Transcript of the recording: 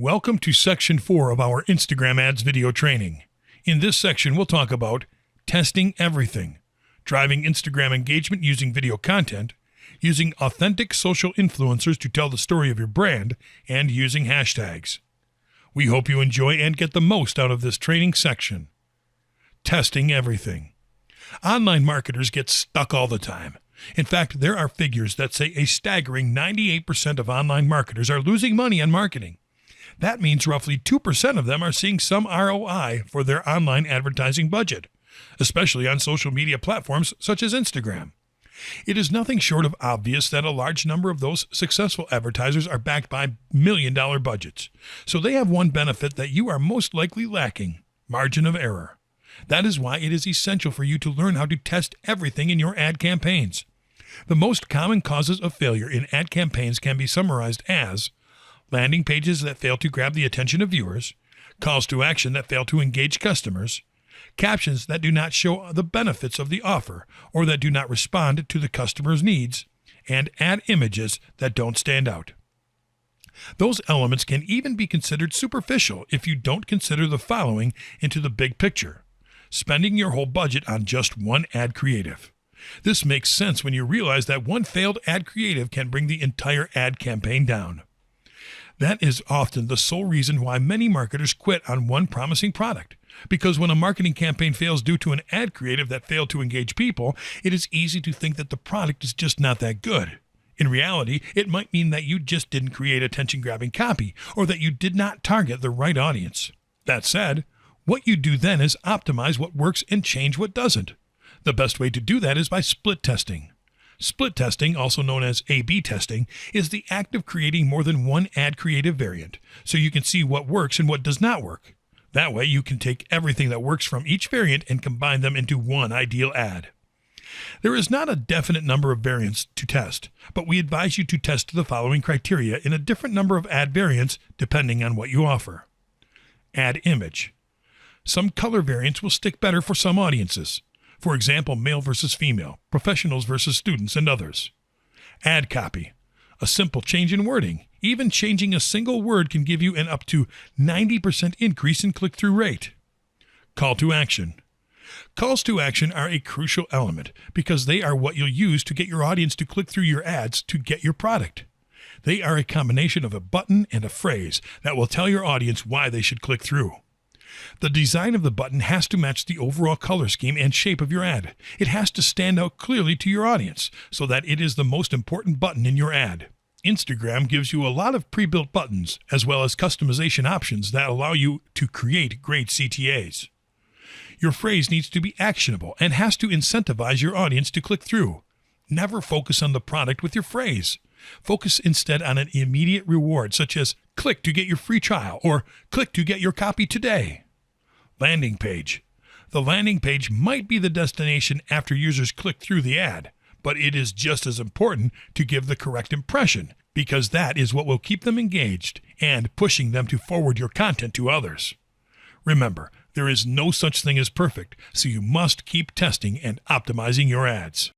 Welcome to Section 4 of our Instagram Ads video training. In this section, we'll talk about testing everything, driving Instagram engagement using video content, using authentic social influencers to tell the story of your brand, and using hashtags. We hope you enjoy and get the most out of this training section. Testing everything. Online marketers get stuck all the time. In fact, there are figures that say a staggering 98% of online marketers are losing money on marketing. That means roughly 2% of them are seeing some ROI for their online advertising budget, especially on social media platforms such as Instagram. It is nothing short of obvious that a large number of those successful advertisers are backed by million-dollar budgets. So they have one benefit that you are most likely lacking: margin of error. That is why it is essential for you to learn how to test everything in your ad campaigns. The most common causes of failure in ad campaigns can be summarized as landing pages that fail to grab the attention of viewers, calls to action that fail to engage customers, captions that do not show the benefits of the offer or that do not respond to the customer's needs, and ad images that don't stand out. Those elements can even be considered superficial if you don't consider the following into the big picture: spending your whole budget on just one ad creative. This makes sense when you realize that one failed ad creative can bring the entire ad campaign down. That is often the sole reason why many marketers quit on one promising product. Because when a marketing campaign fails due to an ad creative that failed to engage people, it is easy to think that the product is just not that good. In reality, it might mean that you just didn't create attention-grabbing copy, or that you did not target the right audience. That said, what you do then is optimize what works and change what doesn't. The best way to do that is by split testing. Split testing, also known as A/B testing, is the act of creating more than one ad creative variant, so you can see what works and what does not work. That way, you can take everything that works from each variant and combine them into one ideal ad. There is not a definite number of variants to test, but we advise you to test the following criteria in a different number of ad variants depending on what you offer. Ad image. Some color variants will stick better for some audiences. For example, male versus female, professionals versus students, and others. Ad copy. A simple change in wording, even changing a single word, can give you an up to 90% increase in click-through rate. Call to action. Calls to action are a crucial element because they are what you'll use to get your audience to click through your ads to get your product. They are a combination of a button and a phrase that will tell your audience why they should click through. The design of the button has to match the overall color scheme and shape of your ad. It has to stand out clearly to your audience so that it is the most important button in your ad. Instagram gives you a lot of pre-built buttons as well as customization options that allow you to create great CTAs. Your phrase needs to be actionable and has to incentivize your audience to click through. Never focus on the product with your phrase. Focus instead on an immediate reward such as click to get your free trial or click to get your copy today. Landing page. The landing page might be the destination after users click through the ad, but it is just as important to give the correct impression because that is what will keep them engaged and pushing them to forward your content to others. Remember, there is no such thing as perfect, so you must keep testing and optimizing your ads.